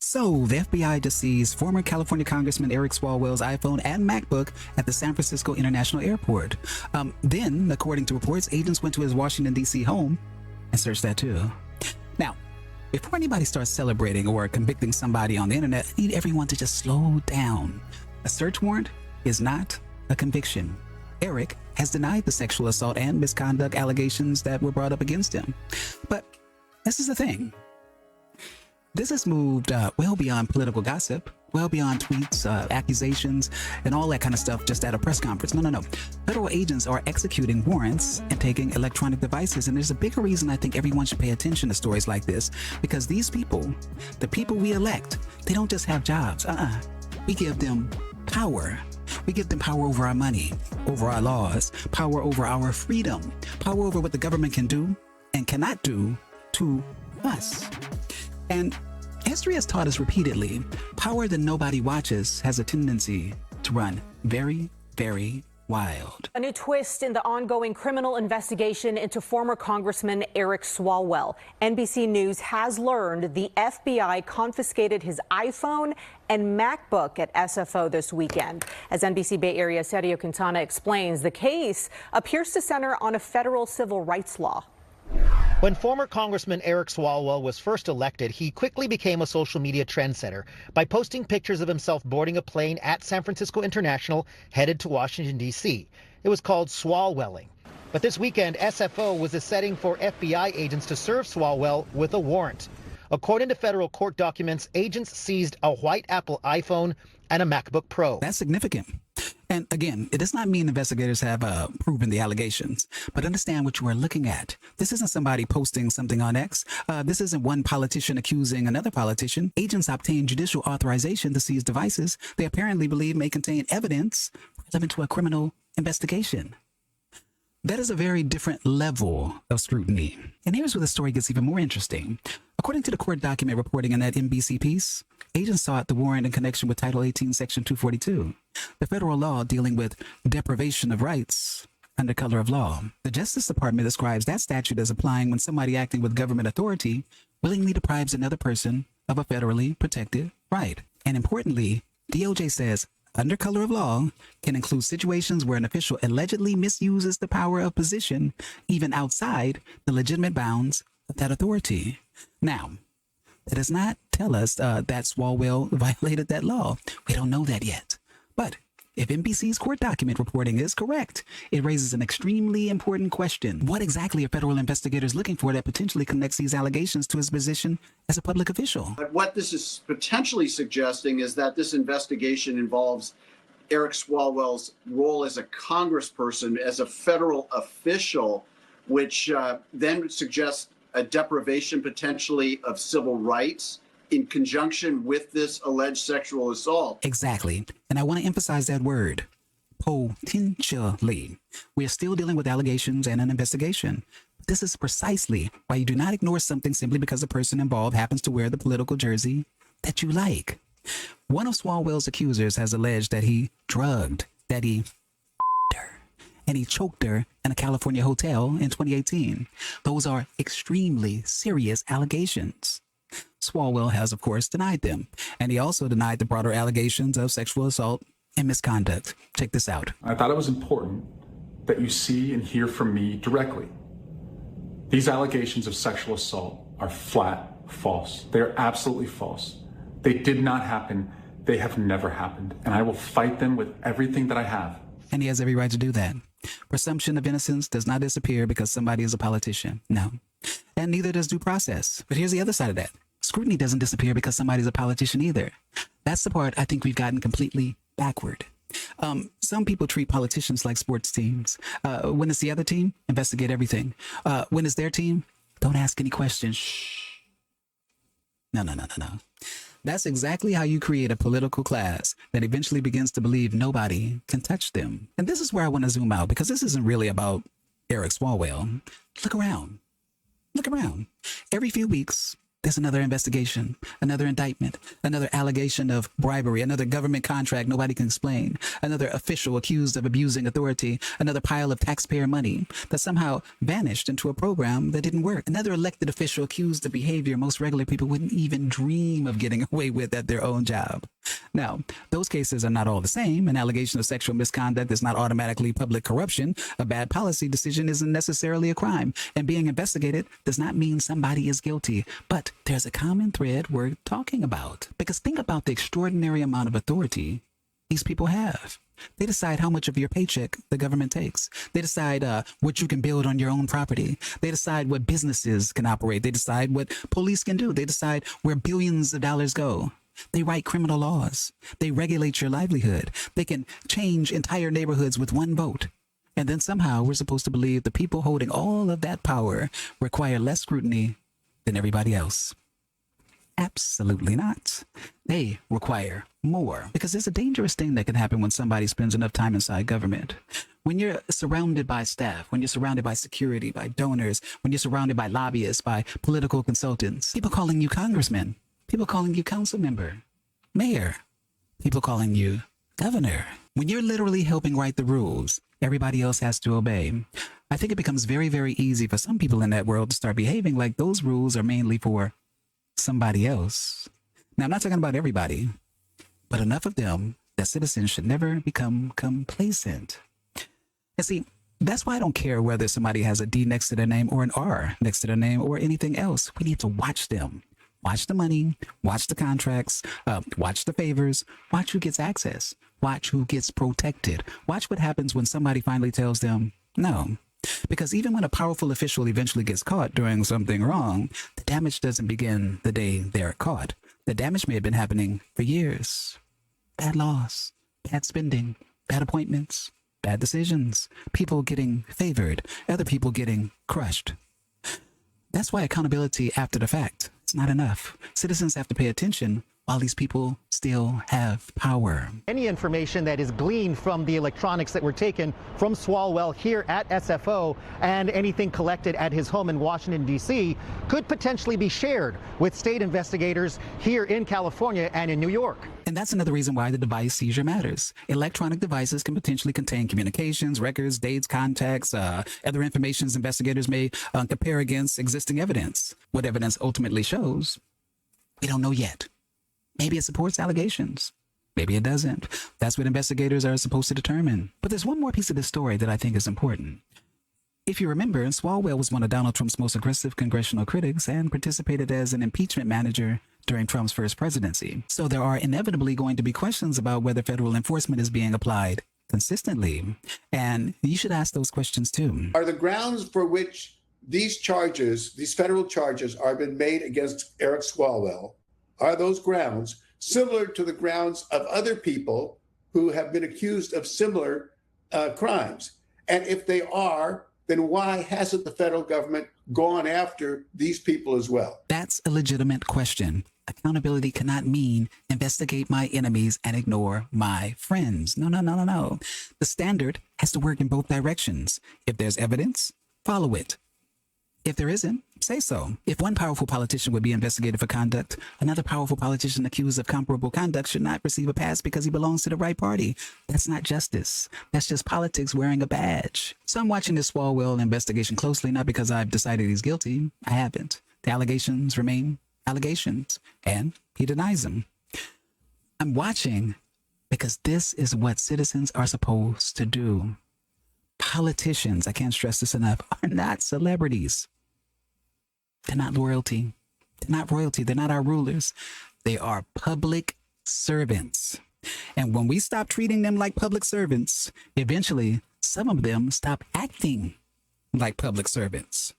So, the FBI just seized former California Congressman Eric Swalwell's iPhone and MacBook at the San Francisco International Airport. Then, according to reports, agents went to his Washington, D.C. home and searched that too. Now, before anybody starts celebrating or convicting somebody on the internet, I need everyone to just slow down. A search warrant is not a conviction. Eric has denied the sexual assault and misconduct allegations that were brought up against him. But this is the thing. This has moved well beyond political gossip, well beyond tweets, accusations, and all that kind of stuff just at a press conference. No. Federal agents are executing warrants and taking electronic devices. And there's a bigger reason I think everyone should pay attention to stories like this, because these people, the people we elect, they don't just have jobs. We give them power. We give them power over our money, over our laws, power over our freedom, power over what the government can do and cannot do to us. And history has taught us repeatedly, power that nobody watches has a tendency to run very, very wild. A new twist in the ongoing criminal investigation into former Congressman Eric Swalwell. NBC News has learned the FBI confiscated his iPhone and MacBook at SFO this weekend. As NBC Bay Area Sergio Quintana explains, the case appears to center on a federal civil rights law. When former Congressman Eric Swalwell was first elected, he quickly became a social media trendsetter by posting pictures of himself boarding a plane at San Francisco International headed to Washington, D.C. It was called Swalwelling. But this weekend, SFO was a setting for FBI agents to serve Swalwell with a warrant. According to federal court documents, agents seized a white Apple iPhone and a MacBook Pro. That's significant. And again, it does not mean investigators have proven the allegations, but understand what you are looking at. This isn't somebody posting something on X. This isn't one politician accusing another politician. Agents obtain judicial authorization to seize devices they apparently believe may contain evidence relevant to a criminal investigation. That is a very different level of scrutiny. And here's where the story gets even more interesting. According to the court document reporting in that NBC piece, agents sought the warrant in connection with Title 18, Section 242, the federal law dealing with deprivation of rights under color of law. The Justice Department describes that statute as applying when somebody acting with government authority willingly deprives another person of a federally protected right. And importantly, DOJ says under color of law can include situations where an official allegedly misuses the power of position even outside the legitimate bounds of that authority. Now, that does not tell us that Swalwell violated that law. We don't know that yet. But if NBC's court document reporting is correct, it raises an extremely important question. What exactly are federal investigators looking for that potentially connects these allegations to his position as a public official? But what this is potentially suggesting is that this investigation involves Eric Swalwell's role as a congressperson, as a federal official, which then suggests a deprivation potentially of civil rights in conjunction with this alleged sexual assault. Exactly. And I want to emphasize that word, potentially. We are still dealing with allegations and an investigation. This is precisely why you do not ignore something simply because the person involved happens to wear the political jersey that you like. One of Swalwell's accusers has alleged that he drugged, that he her, and he choked her in a California hotel in 2018. Those are extremely serious allegations. Swalwell has, of course, denied them, and he also denied the broader allegations of sexual assault and misconduct. Check this out. I thought it was important that you see and hear from me directly. These allegations of sexual assault are flat false. They are absolutely false. They did not happen. They have never happened, and I will fight them with everything that I have. And he has every right to do that. Presumption of innocence does not disappear because somebody is a politician. No. And neither does due process. But here's the other side of that. Scrutiny doesn't disappear because somebody's a politician either. That's the part I think we've gotten completely backward. Some people treat politicians like sports teams. When it's the other team, investigate everything. When it's their team, don't ask any questions. Shh. No. That's exactly how you create a political class that eventually begins to believe nobody can touch them. And this is where I want to zoom out, because this isn't really about Eric Swalwell. Look around. Look around. Every few weeks, There's another investigation, another indictment, another allegation of bribery, another government contract nobody can explain, another official accused of abusing authority, another pile of taxpayer money that somehow vanished into a program that didn't work, another elected official accused of behavior most regular people wouldn't even dream of getting away with at their own job. Now, those cases are not all the same. An allegation of sexual misconduct is not automatically public corruption. A bad policy decision isn't necessarily a crime. And being investigated does not mean somebody is guilty. But there's a common thread worth talking about. Because think about the extraordinary amount of authority these people have. They decide how much of your paycheck the government takes. They decide what you can build on your own property. They decide what businesses can operate. They decide what police can do. They decide where billions of dollars go. They write criminal laws. They regulate your livelihood. They can change entire neighborhoods with one vote. And then somehow we're supposed to believe the people holding all of that power require less scrutiny than everybody else. Absolutely not. They require more, because there's a dangerous thing that can happen when somebody spends enough time inside government. When you're surrounded by staff, when you're surrounded by security, by donors, when you're surrounded by lobbyists, by political consultants, people calling you congressman, people calling you council member, mayor, people calling you governor. When you're literally helping write the rules, everybody else has to obey. I think it becomes very, very easy for some people in that world to start behaving like those rules are mainly for somebody else. Now, I'm not talking about everybody, but enough of them that citizens should never become complacent. And see, that's why I don't care whether somebody has a D next to their name or an R next to their name or anything else. We need to watch them. Watch the money, watch the contracts, watch the favors, watch who gets access, watch who gets protected, watch what happens when somebody finally tells them no. Because even when a powerful official eventually gets caught doing something wrong, the damage doesn't begin the day they're caught. The damage may have been happening for years. Bad laws, bad spending, bad appointments, bad decisions, people getting favored, other people getting crushed. That's why accountability after the fact, it's not enough. Citizens have to pay attention while these people still have power. Any information that is gleaned from the electronics that were taken from Swalwell here at SFO and anything collected at his home in Washington, D.C. could potentially be shared with state investigators here in California and in New York. And that's another reason why the device seizure matters. Electronic devices can potentially contain communications, records, dates, contacts, other information investigators may compare against existing evidence. What evidence ultimately shows, we don't know yet. Maybe it supports allegations. Maybe it doesn't. That's what investigators are supposed to determine. But there's one more piece of this story that I think is important. If you remember, Swalwell was one of Donald Trump's most aggressive congressional critics and participated as an impeachment manager during Trump's first presidency. So there are inevitably going to be questions about whether federal enforcement is being applied consistently. And you should ask those questions too. Are the grounds for which these charges, these federal charges, are been made against Eric Swalwell, are those grounds similar to the grounds of other people who have been accused of similar crimes? And if they are, then why hasn't the federal government gone after these people as well? That's a legitimate question. Accountability cannot mean investigate my enemies and ignore my friends. No. The standard has to work in both directions. If there's evidence, follow it. If there isn't, say so. If one powerful politician would be investigated for conduct, another powerful politician accused of comparable conduct should not receive a pass because he belongs to the right party. That's not justice. That's just politics wearing a badge. So I'm watching this Swalwell investigation closely, not because I've decided he's guilty. I haven't. The allegations remain allegations, and he denies them. I'm watching because this is what citizens are supposed to do. Politicians, I can't stress this enough, are not celebrities. They're not royalty. They're not royalty. They're not our rulers. They are public servants. And when we stop treating them like public servants, eventually some of them stop acting like public servants.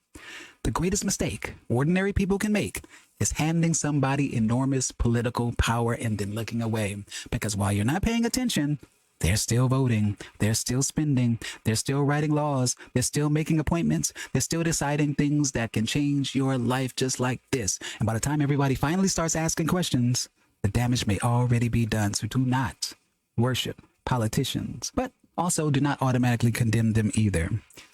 The greatest mistake ordinary people can make is handing somebody enormous political power and then looking away. Because while you're not paying attention, they're still voting, they're still spending, they're still writing laws, they're still making appointments, they're still deciding things that can change your life just like this. And by the time everybody finally starts asking questions, the damage may already be done. So do not worship politicians, but also do not automatically condemn them either.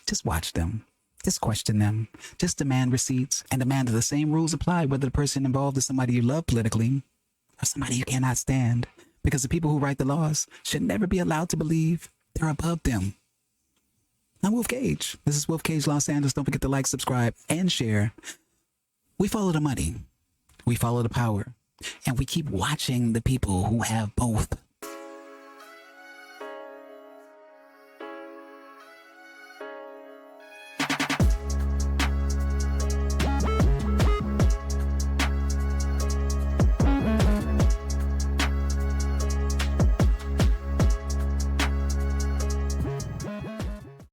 Just watch them. Just question them. Just demand receipts and demand that the same rules apply whether the person involved is somebody you love politically or somebody you cannot stand. Because the people who write the laws should never be allowed to believe they're above them. I'm Wolf Cage. This is Wolf Cage Los Angeles. Don't forget to like, subscribe, and share. We follow the money. We follow the power. And we keep watching the people who have both.